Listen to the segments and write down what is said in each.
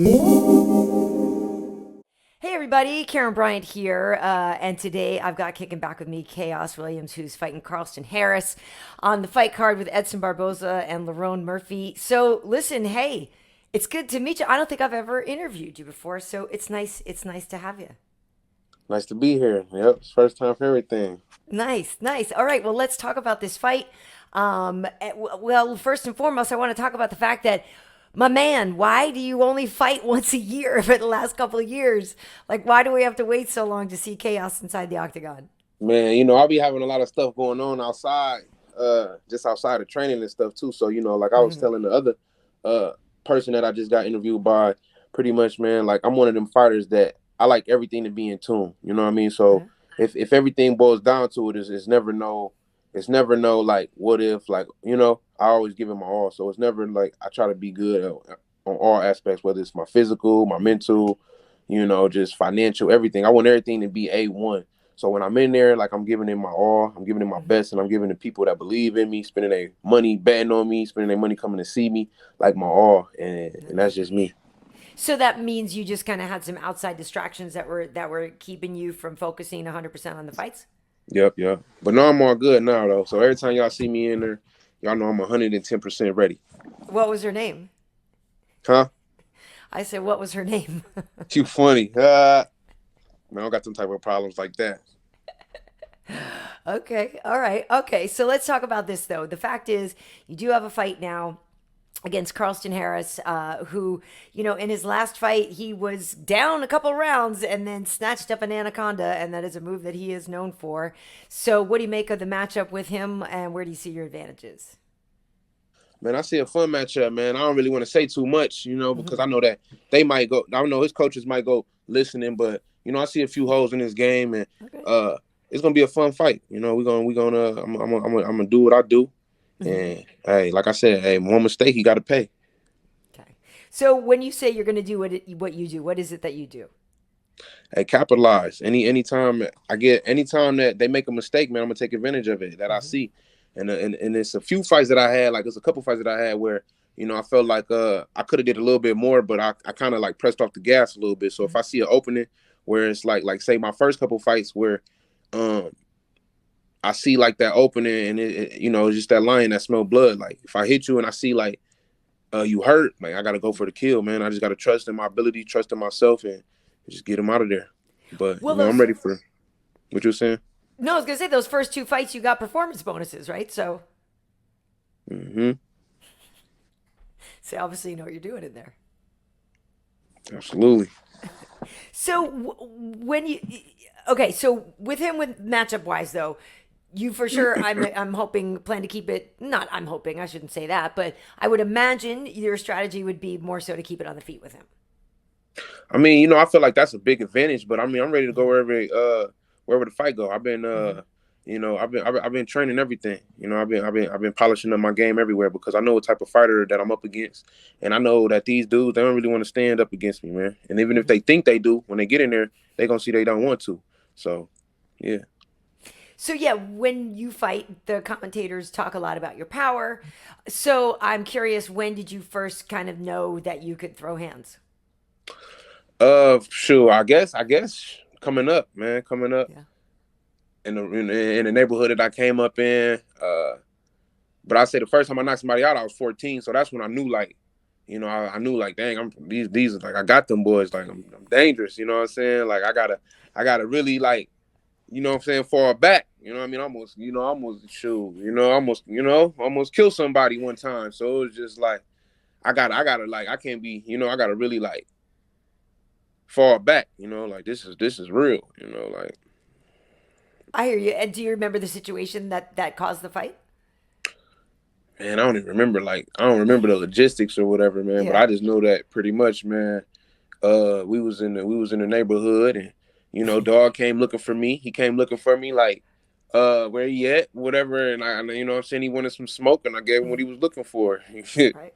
Hey everybody, Karyn Bryant here, and today I've got kicking back with me Khaos Williams, who's fighting Carlston Harris on the fight card with Edson Barboza and Lerone Murphy. So listen, hey, it's good to meet you. I don't think I've ever interviewed you before, so it's nice. It's nice to have you. Nice to be here. Yep, it's first time for everything. Nice, nice. All right, well, let's talk about this fight. Well, first and foremost, I want to talk about the fact that, my man, why do you only fight once a year for the last couple of years? Like, why do we have to wait so long to see chaos inside the octagon? Man, I'll be having a lot of stuff going on outside, just outside of training and stuff too. So, like I was Hmm. telling the other uh person that I just got interviewed by, pretty much, man, like I'm one of them fighters that I like everything to be in tune. You know what I mean? So Okay. if everything boils down to it, it's never no like what if, like, I always give it my all. So it's never like I try to be good on all aspects, whether it's my physical, my mental, just financial, everything. I want everything to be A1. So when I'm in there, like I'm giving it my all, I'm giving it my Hmm. best, and I'm giving the people that believe in me, spending their money betting on me, spending their money coming to see me, like my all, and that's Nice. just me. So that means you just kind of had some outside distractions that were keeping you from focusing 100% on the fights. Yep, yep. But now I'm all good now though. So every time y'all see me in there, y'all know I'm 110% ready. What was her name? Huh? I said, what was her name? You funny. Man, I don't got some type of problems like that. Okay. All right. Okay. So let's talk about this, though. The fact is, you do have a fight now against Carlston Harris, who, in his last fight, he was down a couple rounds and then snatched up an anaconda, and that is a move that he is known for. So, what do you make of the matchup with him, and where do you see your advantages? Man, I see a fun matchup, man. I don't really want to say too much, because Hmm. I know that they might go. I know his coaches might go listening, but I see a few holes in this game, and Okay. uh, it's gonna be a fun fight. We're gonna. I'm gonna do what I do, Hmm. and hey, like I said, hey, one mistake, you got to pay. Okay. So, when you say you're going to do what you do, what is it that you do? Hey, capitalize. Anytime that they make a mistake, man, I'm gonna take advantage of it that I Hmm. see. And it's a few fights that I had, like it's a couple fights that I had where, I felt like I could have did a little bit more, but I kind of like pressed off the gas a little bit. So if I see an opening where it's like say my first couple fights where um I see like that opening and it's just that lion that smell blood. Like if I hit you and I see like you hurt, like I gotta go for the kill, man. I just gotta trust in my ability, trust in myself, and just get him out of there. But Well, I'm those ready for what you're saying. no, I was going to say those first two fights you got performance bonuses, right? Hmm. So obviously you know what you're doing in there. Absolutely. So when you okay, so with him with matchup wise though, you for sure I'm hoping plan to keep it not I'm hoping, I shouldn't say that, but I would imagine your strategy would be more so to keep it on the feet with him. I mean, I feel like that's a big advantage, but I mean, I'm ready to go wherever the fight go. Hmm. I've been training everything. I've been polishing up my game everywhere because I know what type of fighter that I'm up against, and I know that these dudes they don't really want to stand up against me, man. And even if Hmm. they think they do, when they get in there, they gonna see they don't want to. So, yeah. So yeah, when you fight, the commentators talk a lot about your power. So I'm curious, when did you first kind of know that you could throw hands? Sure. I guess coming up, man, coming up Yeah. in the neighborhood that I came up in. But I say the first time I knocked somebody out, I was 14, so that's when I knew, like, I knew like, dang, I'm these like I got them boys, like I'm dangerous. You know what I'm saying? Like I gotta really like, what I'm saying, fall back. You know what I mean? Almost shoot. Almost kill somebody one time. So it was just like I gotta like I can't be. I gotta really like fall back. Like this is real. Like. I hear you. And do you remember the situation that caused the fight? Man, I don't even remember. Like, I don't remember the logistics or whatever, man. But Yeah. I just know that pretty much, man. We was in the neighborhood, and dog came looking for me. He came looking for me, like, where he at, whatever. And what I'm saying, he wanted some smoke, and I gave him what he was looking for. Right.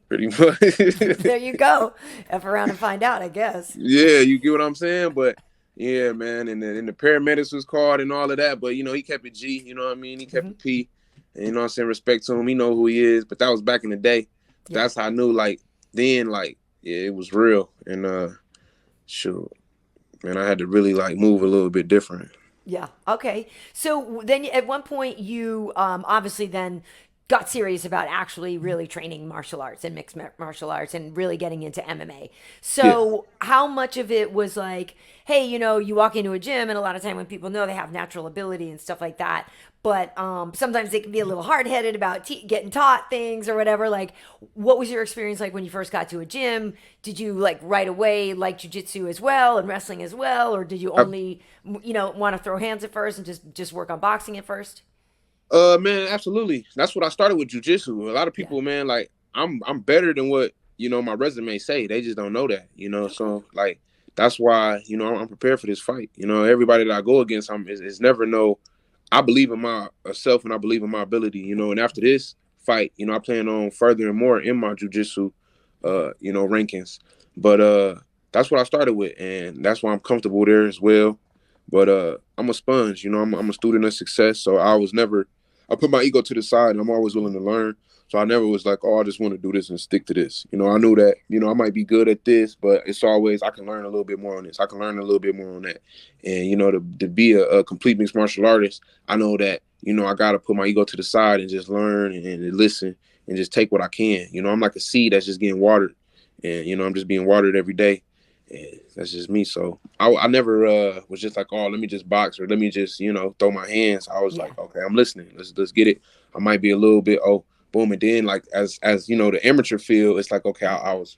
Pretty much. There you go. F around and find out, I guess. Yeah, you get what I'm saying. But yeah, man, and the paramedics was called and all of that. But he kept it G. You know what I mean? He kept Hmm. it P. And what I'm saying, respect to him. He know who he is. But that was back in the day. But Yeah. that's how I knew. Like then, like. yeah, it was real. And shoot, man, I had to really like move a little bit different. Yeah. Okay. So then at one point you obviously then got serious about actually really training martial arts and mixed martial arts and really getting into MMA. Yeah. So how much of it was like, hey, you walk into a gym and a lot of time when people know they have natural ability and stuff like that, but sometimes they can be a little hard-headed about getting taught things or whatever. Like, what was your experience like when you first got to a gym? Did you like right away like jujitsu as well and wrestling as well, or did you I, only want to throw hands at first and just work on boxing at first? man, absolutely. That's what I started with jujitsu. A lot of Yeah. people, man, like I'm better than what my resume say. They just don't know that, Okay. So like that's why I'm prepared for this fight. Everybody that I go against, is never no. I believe in myself and I believe in my ability. And after this fight, I plan on furthering more in my jujitsu, rankings. But that's what I started with, and that's why I'm comfortable there as well. But I'm a sponge. I'm a student of success, so I put my ego to the side, and I'm always willing to learn. So I never was like, oh, I just want to do this and stick to this. I knew that, I might be good at this, but it's always I can learn a little bit more on this. I can learn a little bit more on that. And, to be a complete mixed martial artist, I know that, I got to put my ego to the side and just learn and listen and just take what I can. I'm like a seed that's just getting watered. And, I'm just being watered every day. And that's just me. So I never was just like, oh, let me just box or let me just, throw my hands. I was Yeah. like, okay, I'm listening. Let's get it. I might be a little bit, oh, boom. And then like as the amateur field, it's like, okay, I was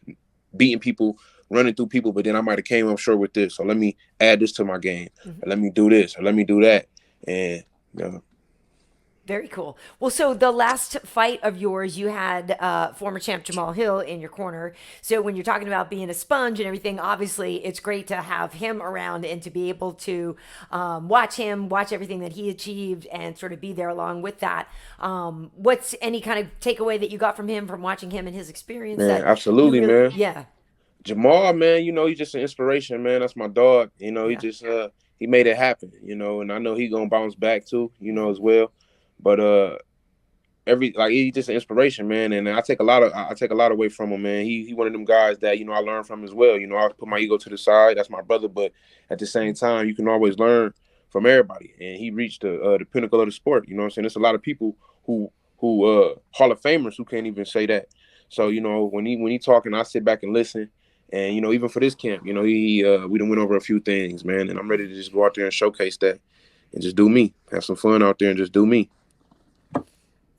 beating people, running through people, but then I might have came up short with this. So let me add this to my game. Or let me do this or let me do that. And Very cool. Well, so the last fight of yours, you had former champ Jamahal Hill in your corner. So when you're talking about being a sponge and everything, obviously it's great to have him around and to be able to watch him, watch everything that he achieved, and sort of be there along with that. What's any kind of takeaway that you got from him from watching him and his experience man, that you absolutely, really, man. yeah, Jamal, man, he's just an inspiration, man. That's my dog. He yeah, just he made it happen, and I know he gonna bounce back too, hmm as well. But he's just an inspiration, man. And I take a lot away from him, man. He one of them guys that, I learned from as well. I put my ego to the side. That's my brother, but at the same time, you can always learn from everybody. And he reached the pinnacle of the sport. You know what I'm saying? There's a lot of people who Hall of Famers who can't even say that. So, when he talking, I sit back and listen. And even for this camp, we done went over a few things, man, and I'm ready to just go out there and showcase that and just do me, have some fun out there and just do me.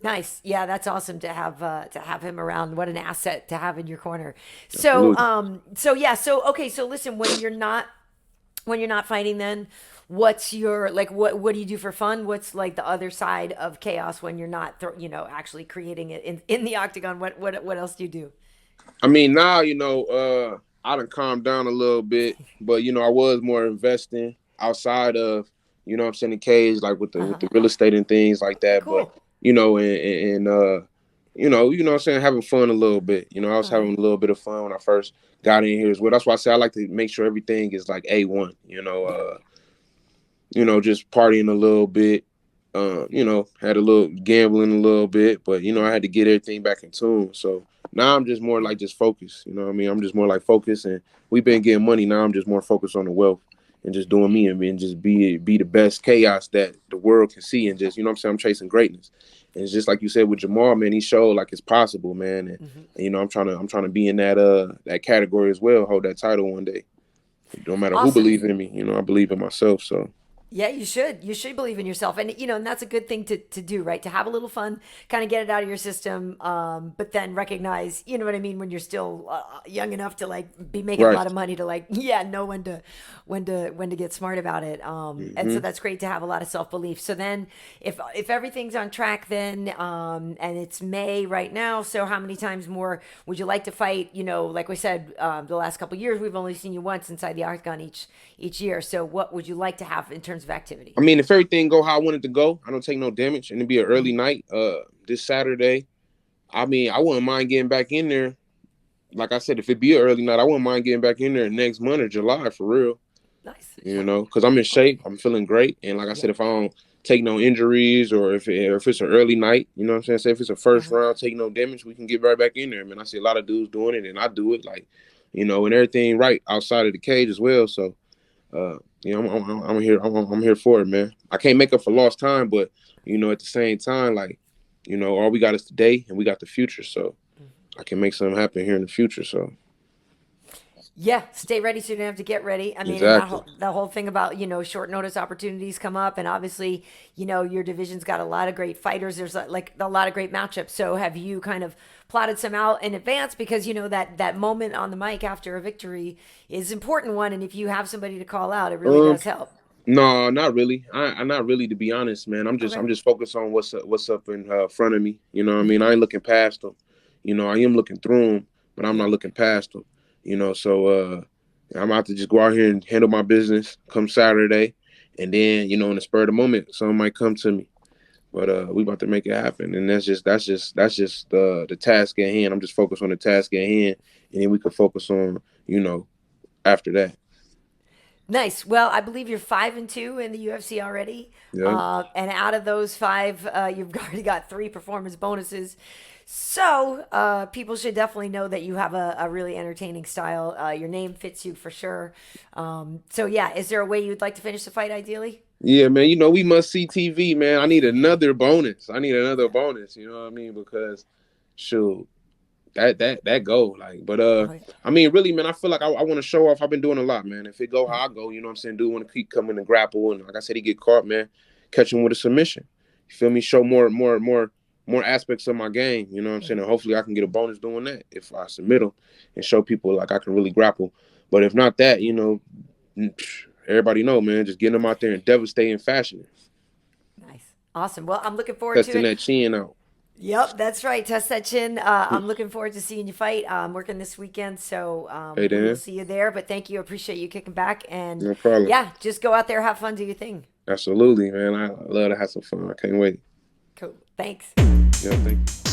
nice. Yeah, that's awesome to have him around. What an asset to have in your corner. So, Absolutely. yeah, so okay, so listen, when you're not fighting, then what's your like what do you do for fun? What's like the other side of chaos when you're not actually creating it in the octagon? What else do you do? I mean, now I done calmed down a little bit, but I was more investing outside of what I'm saying, the cage, like with the Uh-huh. real estate and things like Okay, that. But cool. and what I'm saying, having fun a little bit. I was All right. having a little bit of fun when I first got in here as well. That's why I say I like to make sure everything is like A1. Yeah. Just partying a little bit. Had a little gambling a little bit, but I had to get everything back in tune. So now I'm just more like just focused. You know what I mean? I'm just more like focused, and we've been getting money. Now I'm just more focused on the wealth and just doing me and just be the best chaos that the world can see, and just what I'm saying, I'm chasing greatness. And it's just like you said with Jamal, man. He showed like it's possible, man. And I'm trying to be in that category as well. Hold that title one day. No matter who Awesome. believes in me, I believe in myself. So Yeah, you should. You should believe in yourself, and and that's a good thing to do, right? To have a little fun, kind of get it out of your system, but then recognize, you know what I mean, when you're still young enough to like be making a right. lot of money to like, yeah, know when to get smart about it. And so hmm that's great to have a lot of self belief. So then, if everything's on track, then and it's May right now, so how many times more would you like to fight? Like we said, the last couple of years, we've only seen you once inside the octagon each year. So what would you like to have in terms of activity? I mean, if everything go how I want it to go, I don't take no damage, and it'd be an early Hmm. night. This Saturday. I mean, I wouldn't mind getting back in there. Like I said, if it be an early night, I wouldn't mind getting back in there next month or July for real. Nice. Because I'm in shape, I'm feeling great, and like I Yeah. said, if I don't take no injuries or if it's an early night, you know what I'm saying. Say if it's a first Uh-huh. round, take no damage, we can get right back in there. Man, I see a lot of dudes doing it, and I do it. Like and everything right outside of the cage as well. So, I'm here. I'm here for it, man. I can't make up for lost time, but at the same time, like, all we got is today, and we got the future. So, I can make something happen here in the future. So. Yeah, stay ready so you don't have to get ready. I mean, Exactly. and the whole thing about, short notice opportunities come up. And obviously, your division's got a lot of great fighters. There's like a lot of great matchups. So have you kind of plotted some out in advance? Because, that moment on the mic after a victory is an important one. And if you have somebody to call out, it really does help. No, not really. I'm not really, to be honest, man. I'm Okay. just focused on what's up in front of me. You know what I mean? I ain't looking past them. I am looking through them, but I'm not looking past them. So I'm out to just go out here and handle my business come Saturday, and then in the spur of the moment, someone might come to me. But we about to make it happen, and that's just the task at hand. I'm just focused on the task at hand, and then we can focus on after that. Nice. Well, I believe you're 5-2 in the UFC already. Yeah. And out of those five, you've already got 3 performance bonuses. So people should definitely know that you have a really entertaining style. Your name fits you for sure. So yeah, is there a way you'd like to finish the fight ideally? Yeah, man. We must see TV, man. I need another bonus. You know what I mean? Because shoot, that go like. But Okay. I mean, really, man. I feel like I want to show off. I've been doing a lot, man. If it go how I go, you know what I'm saying. Do want to keep coming and grapple, and like I said, he get caught, man. Catch him with a submission. You feel me? Show more aspects of my game. You know what I'm saying. And hopefully, I can get a bonus doing that if I submit him and show people like I can really grapple. But if not that, everybody know, man, just getting them out there in devastating fashion. Nice. Awesome. Well, I'm looking forward to Testing it. that chin out. Yep, that's right. Test that chin. I'm looking forward to seeing you fight. I'm working this weekend, so Hey, we will Dan. see you there. But thank you. Appreciate you kicking back. And No problem. yeah, just go out there, have fun, do your thing. Absolutely, man. I love to have some fun. I can't wait. Cool. Thanks. Yeah, thank you.